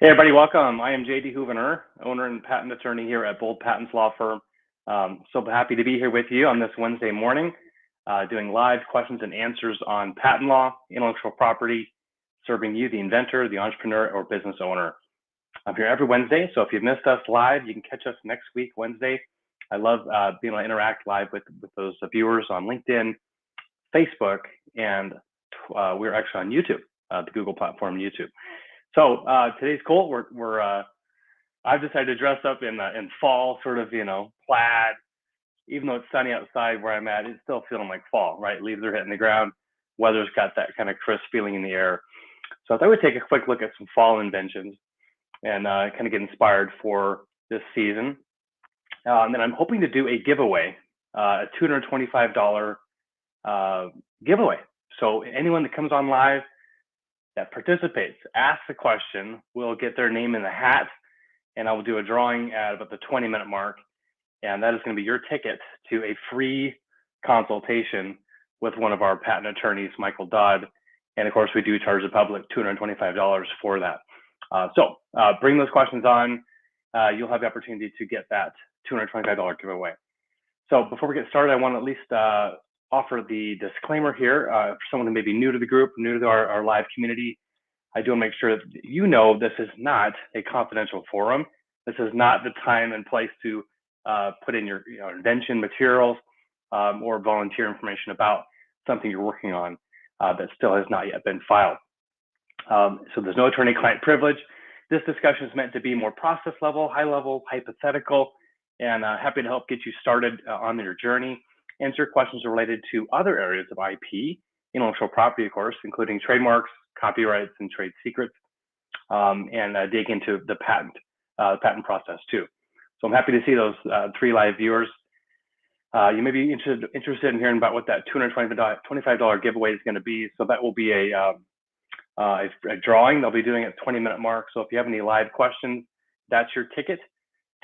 Hey everybody, welcome. I am JD Houvener, owner and patent attorney here at Bold Patents Law Firm. So happy to be here with you on this Wednesday morning, doing live questions and answers on patent law, intellectual property, serving you, the inventor, the entrepreneur, or business owner. I'm here every Wednesday, so if you've missed us live, you can catch us next week, Wednesday. I love being able to interact live with those viewers on LinkedIn, Facebook, and we're actually on YouTube, the Google platform YouTube. So today's cool. I've decided to dress up in fall, sort of, plaid. Even though it's sunny outside where I'm at, it's still feeling like fall, right? Leaves are hitting the ground. Weather's got that kind of crisp feeling in the air. So I thought we'd take a quick look at some fall inventions and kind of get inspired for this season. And then I'm hoping to do a giveaway, a $225 giveaway. So anyone that comes on live that participates, asks a question, will get their name in the hat, and I will do a drawing at about the 20-minute mark. And that is going to be your ticket to a free consultation with one of our patent attorneys, Michael Dodd. And of course, we do charge the public $225 for that. So bring those questions on. You'll have the opportunity to get that $225 giveaway. So before we get started, I want to at least offer the disclaimer here for someone who may be new to the group, new to our live community. I do want to make sure that you know this is not a confidential forum. This is not the time and place to put in your invention materials or volunteer information about something you're working on that still has not yet been filed. So there's no attorney-client privilege. This discussion is meant to be more process level, high level, hypothetical, and happy to help get you started on your journey. Answer questions related to other areas of IP, intellectual property, of course, including trademarks, copyrights, and trade secrets, and dig into the patent process too. So I'm happy to see those 3 live viewers. You may be interested in hearing about what that $225 giveaway is going to be. So that will be a drawing. They'll be doing at 20-minute mark. So if you have any live questions, that's your ticket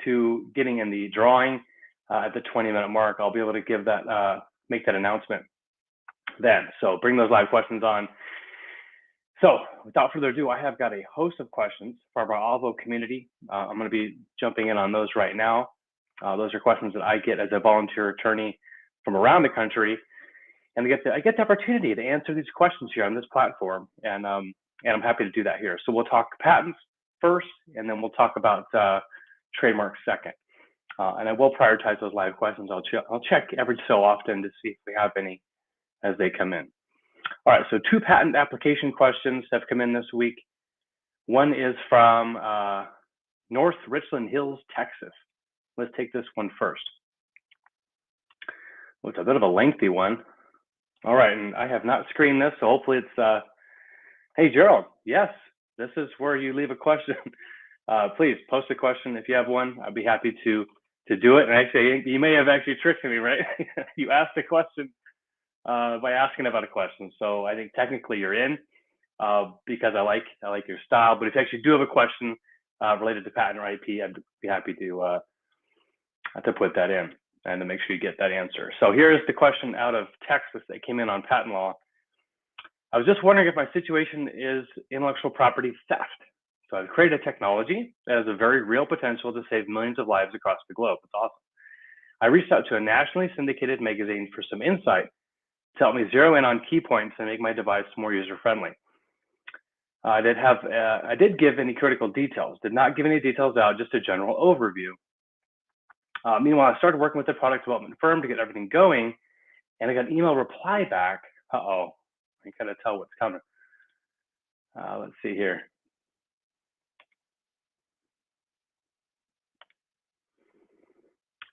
to getting in the drawing. At the 20-minute mark, I'll be able to give that, make that announcement then. So bring those live questions on. So without further ado, I have got a host of questions from our Alvo community. I'm going to be jumping in on those right now. Those are questions that I get as a volunteer attorney from around the country, and I get the opportunity to answer these questions here on this platform, and I'm happy to do that here. So we'll talk patents first, and then we'll talk about trademarks second. And I will prioritize those live questions. I'll check every so often to see if we have any as they come in. All right, so 2 patent application questions have come in this week. One is from North Richland Hills, Texas. Let's take this one first. Well, it's a bit of a lengthy one. All right, and I have not screened this, so hopefully it's, hey, Gerald, yes, this is where you leave a question. Please post a question if you have one. I'd be happy to do it. And actually, you may have actually tricked me, right? You asked a question by asking about a question. So I think technically you're in because I like your style. But if you actually do have a question related to patent or IP, I'd be happy to put that in and to make sure you get that answer. So here's the question out of Texas that came in on patent law. I was just wondering if my situation is intellectual property theft. So I've created a technology that has a very real potential to save millions of lives across the globe. It's awesome. I reached out to a nationally syndicated magazine for some insight to help me zero in on key points and make my device more user-friendly. I did give any critical details, did not give any details out, just a general overview. Meanwhile, I started working with the product development firm to get everything going, and I got an email reply back. Uh-oh, I gotta tell what's coming. Let's see here.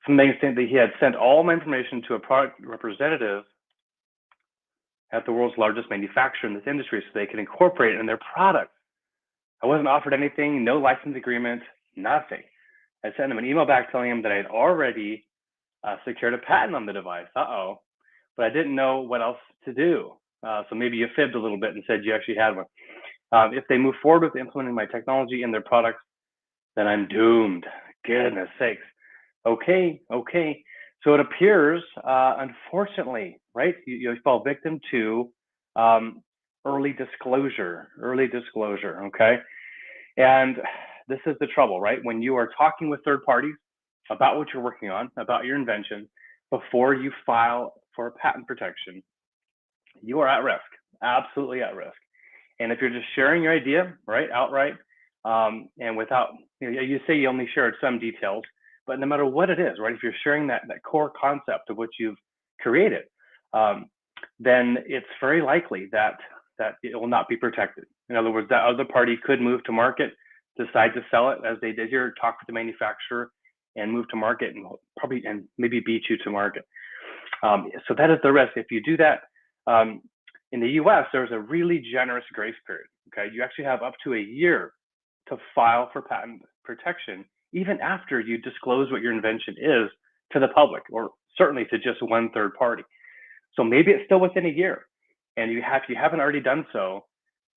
Something saying that he had sent all my information to a product representative at the world's largest manufacturer in this industry so they can incorporate it in their products. I wasn't offered anything, no license agreement, nothing. I sent him an email back telling him that I had already secured a patent on the device. Uh-oh. But I didn't know what else to do. So maybe you fibbed a little bit and said you actually had one. If they move forward with implementing my technology in their products, then I'm doomed. Goodness sakes. Okay. So it appears, unfortunately, right, you fall victim to early disclosure, okay? And this is the trouble, right? When you are talking with third parties about what you're working on, about your invention, before you file for patent protection, you are at risk, absolutely at risk. And if you're just sharing your idea, right, outright, and without, you say you only shared some details, but no matter what it is, right, if you're sharing that core concept of what you've created, then it's very likely that it will not be protected. In other words, that other party could move to market, decide to sell it as they did here, talk with the manufacturer, and move to market, and maybe beat you to market. So that is the risk. If you do that, in the US, there's a really generous grace period. Okay, you actually have up to a year to file for patent protection, even after you disclose what your invention is to the public, or certainly to just one third party. So maybe it's still within a year, and if you haven't already done so,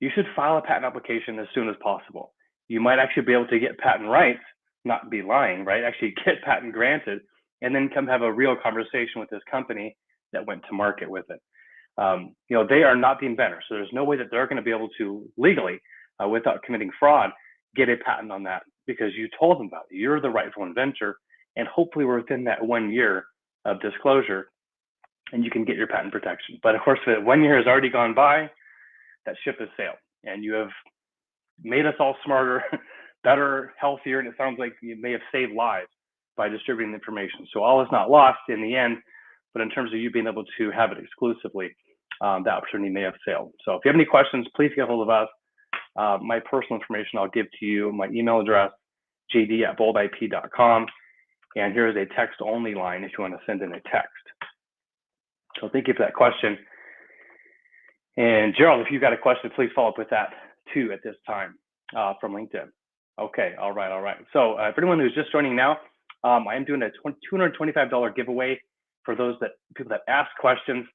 you should file a patent application as soon as possible. You might actually be able to get patent rights, not be lying, right? Actually get patent granted, and then come have a real conversation with this company that went to market with it. They are not the inventor, so there's no way that they're going to be able to legally, without committing fraud, get a patent on that, because you told them about it. You're the rightful inventor, and hopefully we're within that 1 year of disclosure, and you can get your patent protection. But of course, if 1 year has already gone by, that ship has sailed, and you have made us all smarter, better, healthier, and it sounds like you may have saved lives by distributing the information. So all is not lost in the end, but in terms of you being able to have it exclusively, that opportunity may have sailed. So if you have any questions, please get hold of us. My personal information I'll give to you, my email address, jd@boldip.com, and here is a text-only line if you want to send in a text. So thank you for that question. And Gerald, if you've got a question, please follow up with that too at this time from LinkedIn. Okay, all right. So for anyone who's just joining now, I am doing a $225 giveaway for those people that ask questions.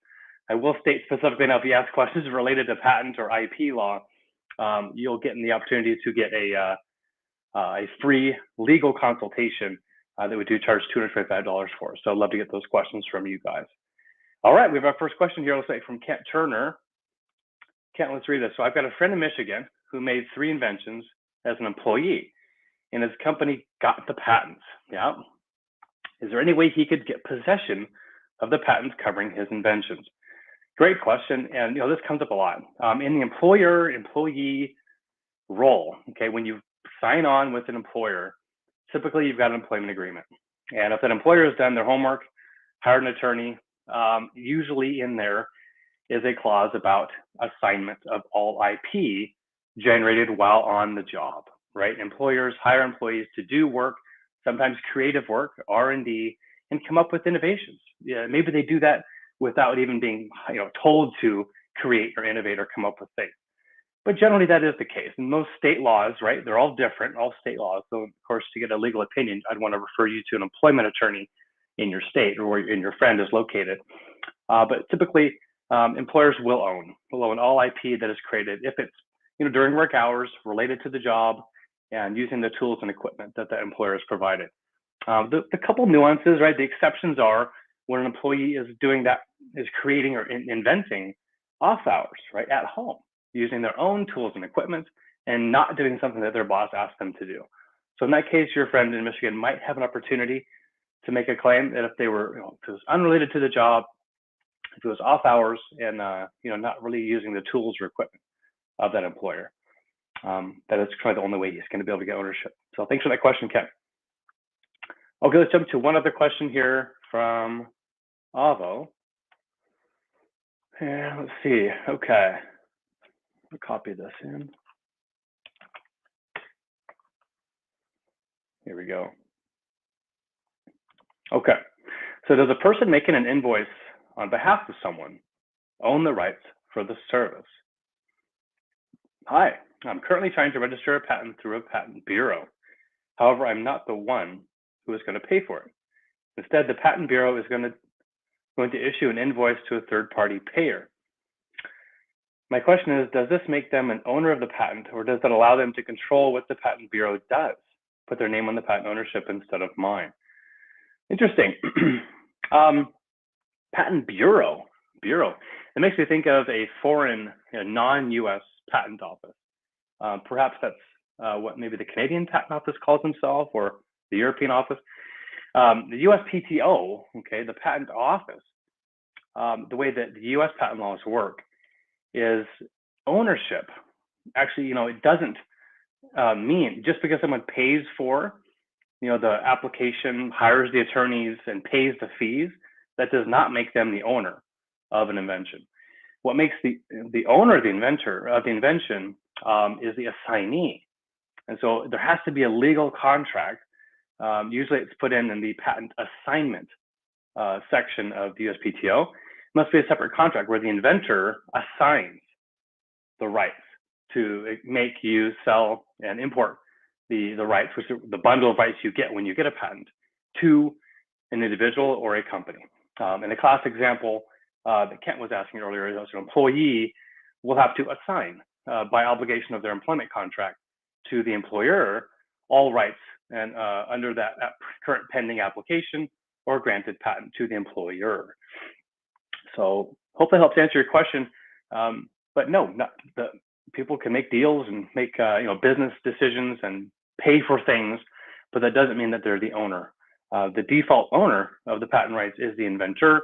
I will state specifically now, if you ask questions related to patent or IP law, you'll get the opportunity to get a free legal consultation that we do charge $225 for. So I'd love to get those questions from you guys. All right, we have our first question here, let's say from Kent Turner. Kent, let's read this. So I've got a friend in Michigan who made 3 inventions as an employee, and his company got the patents. Yeah. Is there any way he could get possession of the patents covering his inventions? Great question, and this comes up a lot. In the employer-employee role, okay, when you sign on with an employer, typically you've got an employment agreement. And if an employer has done their homework, hired an attorney, usually in there is a clause about assignment of all IP generated while on the job, right? Employers hire employees to do work, sometimes creative work, R&D, and come up with innovations. Yeah, maybe they do that without even being told to create or innovate or come up with things. But generally that is the case. And most state laws, right, they're all different, all state laws. So of course, to get a legal opinion, I'd want to refer you to an employment attorney in your state or where your friend is located. But typically, employers will own all IP that is created if it's during work hours, related to the job, and using the tools and equipment that the employer has provided. The couple nuances, right? The exceptions are when an employee is doing that, is creating or inventing off hours, right, at home, using their own tools and equipment and not doing something that their boss asked them to do. So in that case, your friend in Michigan might have an opportunity to make a claim that if they were, if it was unrelated to the job, if it was off hours and not really using the tools or equipment of that employer, that is kind of the only way he's going to be able to get ownership. So thanks for that question, Ken. Okay, let's jump to one other question here from Avo. And let's see. Okay, I'll copy this in. Here we go. Okay, so does a person making an invoice on behalf of someone own the rights for the service? Hi, I'm currently trying to register a patent through a patent bureau. However, I'm not the one who is going to pay for it. Instead, the patent bureau is going to issue an invoice to a third-party payer. My question is, does this make them an owner of the patent, or does it allow them to control what the patent bureau does? Put their name on the patent ownership instead of mine. Interesting. Patent bureau. It makes me think of a foreign, non-US patent office. Perhaps that's what maybe the Canadian Patent Office calls themselves, or the European office. The USPTO, okay, the Patent Office, the way that the US patent laws work is ownership. Actually, it doesn't mean just because someone pays for, the application, hires the attorneys, and pays the fees, that does not make them the owner of an invention. What makes the owner of the invention is the assignee. And so there has to be a legal contract. Usually it's put in the patent assignment section of the USPTO. It must be a separate contract where the inventor assigns the rights to make, use, sell, and import the rights, which are the bundle of rights you get when you get a patent, to an individual or a company. And the class example that Kent was asking earlier is an employee will have to assign, by obligation of their employment contract, to the employer all rights and under that current pending application or granted patent to the employer. So hopefully helps answer your question. But no, people can make deals and make business decisions and pay for things, but that doesn't mean that they're the owner. The default owner of the patent rights is the inventor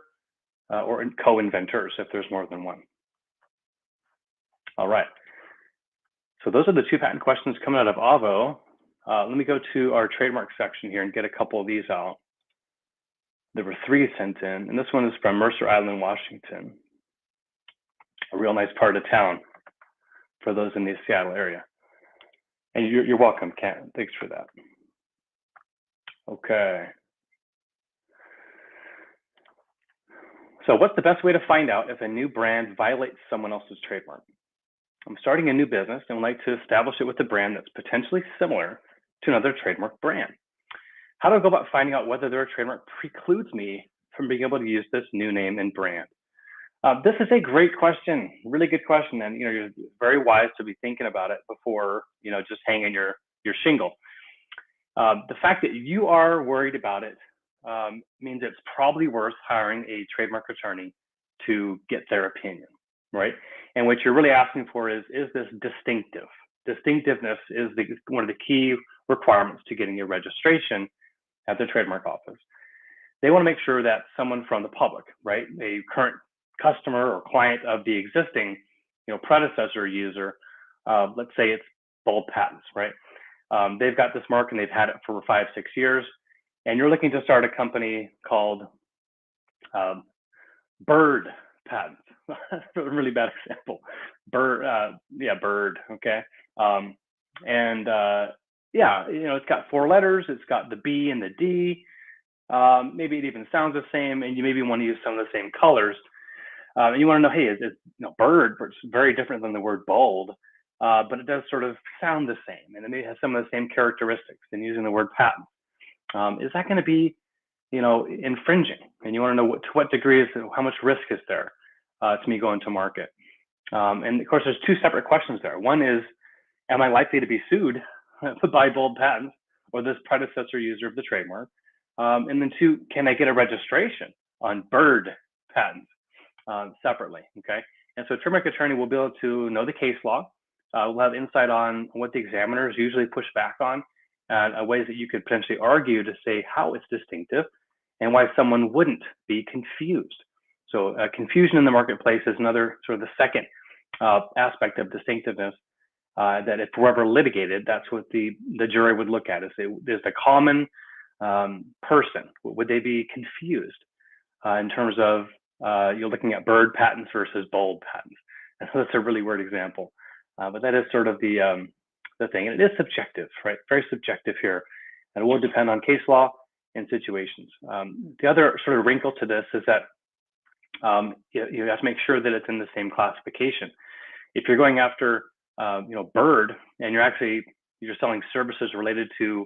or co-inventors if there's more than one. All right. So those are the 2 patent questions coming out of AVO. Let me go to our trademark section here and get a couple of these out. There were 3 sent in, and this one is from Mercer Island, Washington. A real nice part of town for those in the Seattle area. And you're welcome, Kent. Thanks for that. Okay. So what's the best way to find out if a new brand violates someone else's trademark? I'm starting a new business and would like to establish it with a brand that's potentially similar to another trademark brand. How do I go about finding out whether their trademark precludes me from being able to use this new name and brand? This is a great question, really good question, and you're very wise to be thinking about it before just hanging your shingle. The fact that you are worried about it means it's probably worth hiring a trademark attorney to get their opinion, right? And what you're really asking for is this distinctive? Distinctiveness is one of the key requirements to getting your registration at the trademark office. They want to make sure that someone from the public, right, a current customer or client of the existing, predecessor user, let's say it's Bold Patents, right? They've got this mark and they've had it for 5-6 years, and you're looking to start a company called Bird Patents. A really bad example. Bird, okay. It's got 4 letters. It's got the B and the D. Maybe it even sounds the same, and you maybe want to use some of the same colors. And you want to know, hey, is bird? It's very different than the word bold, but it does sort of sound the same, and it may have some of the same characteristics than using the word patent. Is that going to be, infringing? And you want to know to what degree how much risk is there to me going to market? And of course, there's 2 separate questions there. One is, am I likely to be sued by Bold Patents or this predecessor user of the trademark? And then 2, can I get a registration on Bird Patents separately? Okay. And so a trademark attorney will be able to know the case law. We'll have insight on what the examiners usually push back on, ways that you could potentially argue to say how it's distinctive and why someone wouldn't be confused. So confusion in the marketplace is another sort of the second aspect of distinctiveness that if we're ever litigated, that's what the jury would look at. Is the common person, would they be confused in terms of you're looking at Bird Patents versus Bold Patents? And so that's a really weird example, but that is sort of the thing, and it is subjective, right? Very subjective here, and it will depend on case law and situations. The other sort of wrinkle to this is that you have to make sure that it's in the same classification. If you're going after bird, and you're selling services related to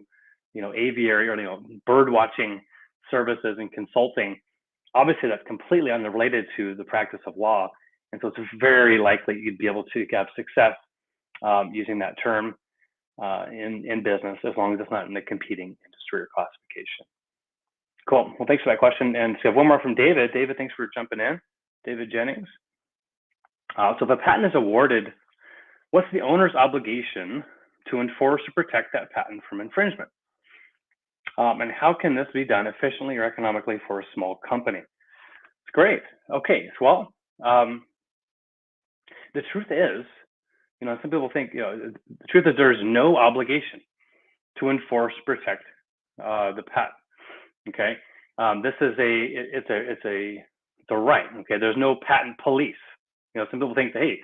aviary or bird watching services and consulting, obviously that's completely unrelated to the practice of law, and so it's very likely you'd be able to have success using that term in business, as long as it's not in the competing industry or classification. Cool. Well, thanks for that question. And so we have one more from David. David, thanks for jumping in. David Jennings. So if a patent is awarded, what's the owner's obligation to enforce or protect that patent from infringement. And how can this be done efficiently or economically for a small company? It's great. Okay, well, the truth is, some people think, the truth is there's no obligation to enforce, protect the patent. Okay, this is it's a right. Okay, there's no patent police. Some people think that, hey,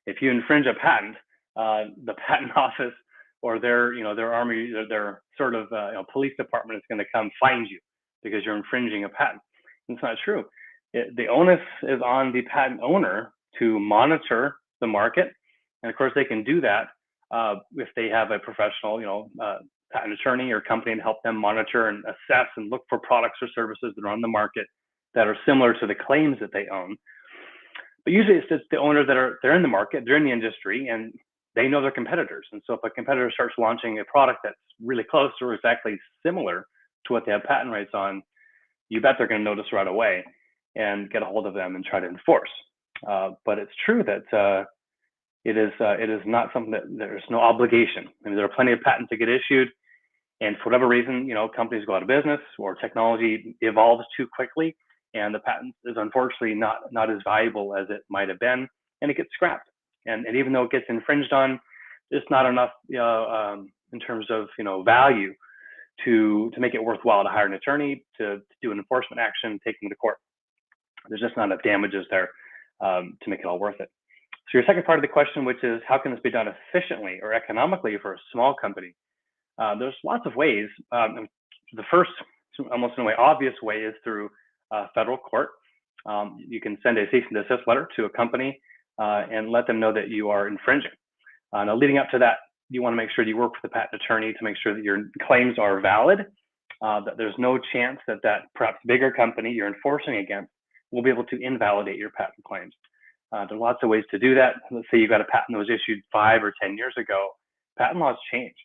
if you infringe a patent, the patent office or their army, their sort of police department is going to come find you because you're infringing a patent. It's not true. The onus is on the patent owner to monitor the market, and of course they can do that if they have a professional, patent attorney or company to help them monitor and assess and look for products or services that are on the market that are similar to the claims that they own. But usually it's just the owners they're in the market, they're in the industry, and they know their competitors. And so if a competitor starts launching a product that's really close or exactly similar to what they have patent rights on, you bet they're going to notice right away and get a hold of them and try to enforce. But it's true that it is not something that there's no obligation. I mean, there are plenty of patents that get issued, and for whatever reason, companies go out of business or technology evolves too quickly, and the patent is unfortunately not as valuable as it might have been, and it gets scrapped. And even though it gets infringed on, it's not enough in terms of value to make it worthwhile to hire an attorney to do an enforcement action, take them to court. There's just not enough damages there to make it all worth it. So your second part of the question, which is how can this be done efficiently or economically for a small company? There's lots of ways. The first, almost in a way, obvious way is through federal court. You can send a cease and desist letter to a company and let them know that you are infringing. Now, leading up to that, you want to make sure you work with the patent attorney to make sure that your claims are valid, that there's no chance that perhaps bigger company you're enforcing against will be able to invalidate your patent claims. There are lots of ways to do that. Let's say you've got a patent that was issued 5 or 10 years ago. Patent laws change.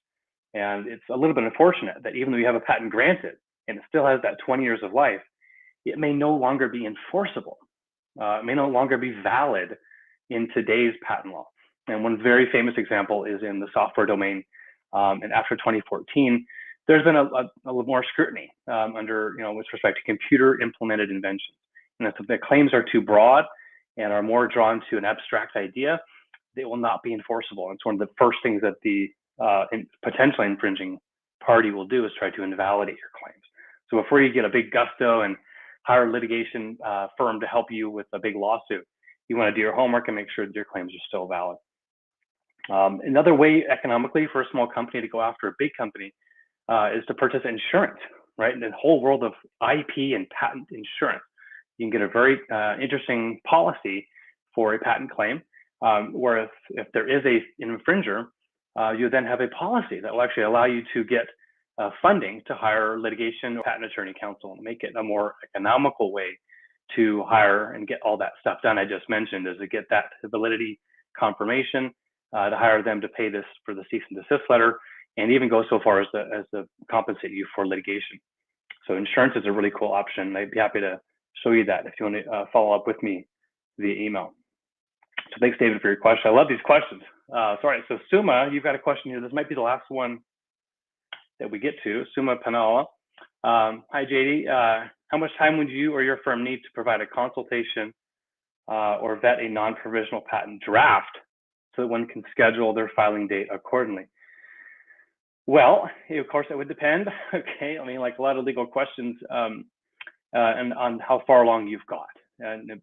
And it's a little bit unfortunate that even though you have a patent granted and it still has that 20 years of life, it may no longer be enforceable. It may no longer be valid in today's patent law. And one very famous example is in the software domain. And after 2014, there's been a little more scrutiny with respect to computer implemented inventions. And if the claims are too broad and are more drawn to an abstract idea, they will not be enforceable. And it's one of the first things that the potentially infringing party will do is try to invalidate your claims. So before you get a big gusto and hire a litigation firm to help you with a big lawsuit, you want to do your homework and make sure that your claims are still valid. Another way economically for a small company to go after a big company is to purchase insurance, right? In the whole world of IP and patent insurance, you can get a very interesting policy for a patent claim, where if there is an infringer, you then have a policy that will actually allow you to get funding to hire litigation or patent attorney counsel and make it a more economical way to hire and get all that stuff done I just mentioned, is to get that validity confirmation, to hire them to pay this for the cease and desist letter, and even go so far as to compensate you for litigation. So insurance is a really cool option. I'd be happy to show you that if you want to follow up with me via email. So thanks, David, for your question. I love these questions. Sorry, so Suma, you've got a question here. This might be the last one that we get to. Suma Panala. Hi, JD. How much time would you or your firm need to provide a consultation or vet a non-provisional patent draft so that one can schedule their filing date accordingly? Well, of course, it would depend. Okay, I mean, like a lot of legal questions, and on how far along you've got.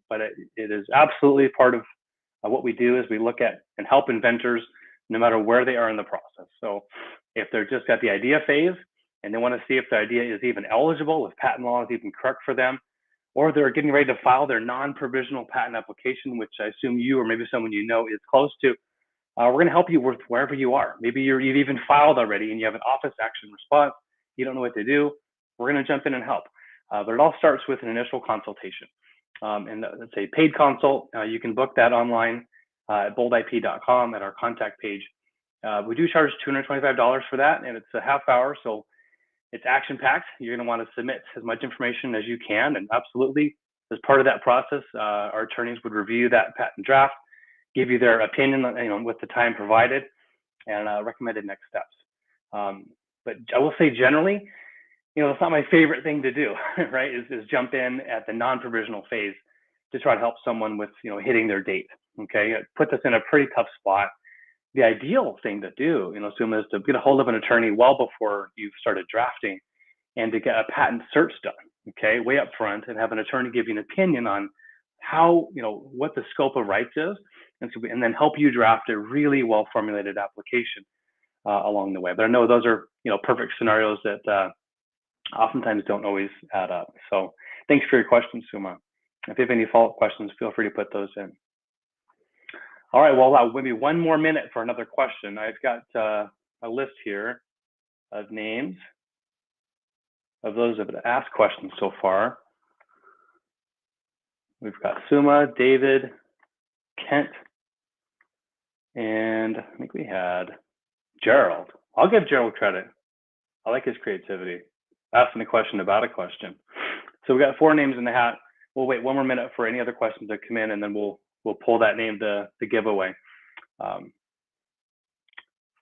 But it is absolutely part of what we do is we look at and help inventors no matter where they are in the process. So if they're just at the idea phase and they want to see if the idea is even eligible, if patent law is even correct for them, or they're getting ready to file their non-provisional patent application, which I assume you or maybe someone you know is close to, we're going to help you with wherever you are. Maybe you've even filed already and you have an office action response. You don't know what to do. We're going to jump in and help. But it all starts with an initial consultation. And that's a paid consult. You can book that online at boldip.com at our contact page. We do charge $225 for that, and it's a half hour, so it's action-packed. You're going to want to submit as much information as you can, and absolutely, as part of that process, our attorneys would review that patent draft, give you their opinion, with the time provided, and recommended next steps. But I will say generally, it's not my favorite thing to do, right? Is jump in at the non-provisional phase to try to help someone with, hitting their date. Okay, it puts us in a pretty tough spot. The ideal thing to do, Suma, is to get a hold of an attorney well before you've started drafting, and to get a patent search done, okay, way up front, and have an attorney give you an opinion on how, what the scope of rights is, and then help you draft a really well-formulated application along the way. But I know those are, perfect scenarios that oftentimes don't always add up. So thanks for your questions, Suma. If you have any follow-up questions, feel free to put those in. All right, well, maybe one more minute for another question. I've got a list here of names of those that have asked questions so far. We've got Suma, David, Kent, and I think we had Gerald. I'll give Gerald credit. I like his creativity, asking a question about a question. So we got 4 names in the hat. We'll wait one more minute for any other questions that come in, and then we'll pull that name to give away. All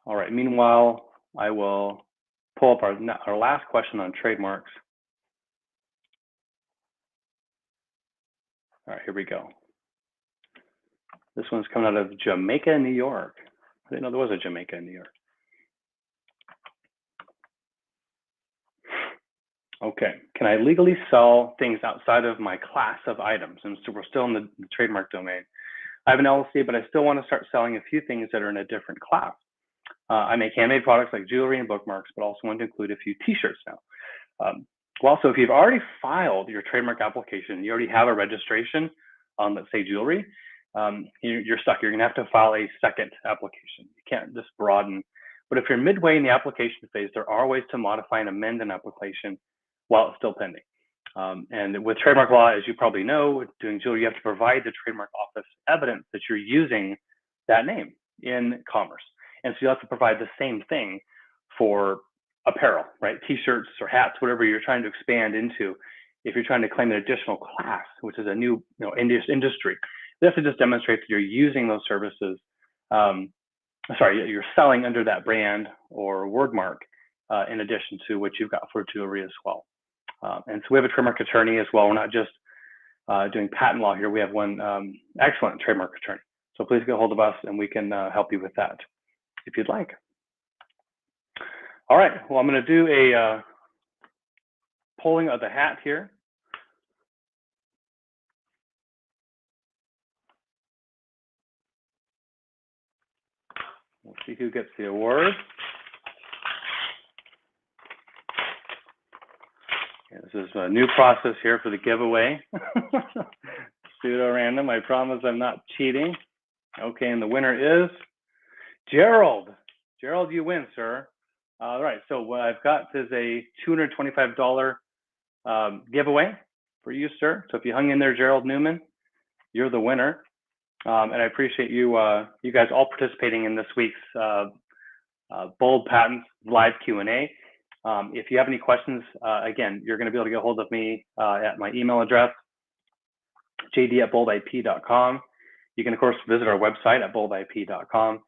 right, meanwhile, I will pull up our last question on trademarks. All right, here we go. This one's coming out of Jamaica, New York. I didn't know there was a Jamaica in New York. Okay, can I legally sell things outside of my class of items? And so we're still in the trademark domain. I have an LLC, but I still want to start selling a few things that are in a different class. I make handmade products like jewelry and bookmarks, but also want to include a few t-shirts now. Well, so if you've already filed your trademark application, you already have a registration on, let's say, jewelry, you're stuck. You're gonna have to file a second application. You can't just broaden. But if you're midway in the application phase, there are ways to modify and amend an application while it's still pending. And with trademark law, as you probably know, doing jewelry, you have to provide the trademark office evidence that you're using that name in commerce. And so you have to provide the same thing for apparel, right? T-shirts or hats, whatever you're trying to expand into. If you're trying to claim an additional class, which is a new industry, you have to just demonstrate that you're using those services. You're selling under that brand or word mark in addition to what you've got for jewelry as well. And so we have a trademark attorney as well. We're not just doing patent law here. We have one excellent trademark attorney. So please get a hold of us and we can help you with that if you'd like. All right, well, I'm going to do a pulling of the hat here. We'll see who gets the award. This is a new process here for the giveaway. Pseudo random. I promise I'm not cheating. Okay, and the winner is Gerald. Gerald, you win, sir. All right, so what I've got is a $225 giveaway for you, sir. So if you hung in there, Gerald Newman, you're the winner. And I appreciate you guys all participating in this week's Bold Patents live Q&A. If you have any questions, again, you're going to be able to get a hold of me at my email address, jd@boldip.com. You can, of course, visit our website at boldip.com.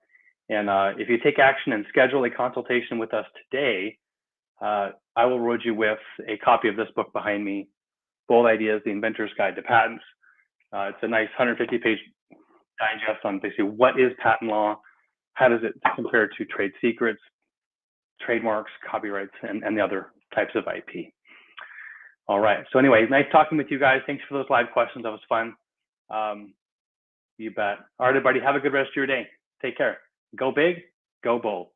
And if you take action and schedule a consultation with us today, I will reward you with a copy of this book behind me, Bold Ideas, The Inventor's Guide to Patents. It's a nice 150-page digest on basically what is patent law, how does it compare to trade secrets, trademarks, copyrights, and the other types of IP. All right, so anyway, nice talking with you guys. Thanks for those live questions. That was fun. You bet. All right, everybody, have a good rest of your day. Take care. Go big, go bold.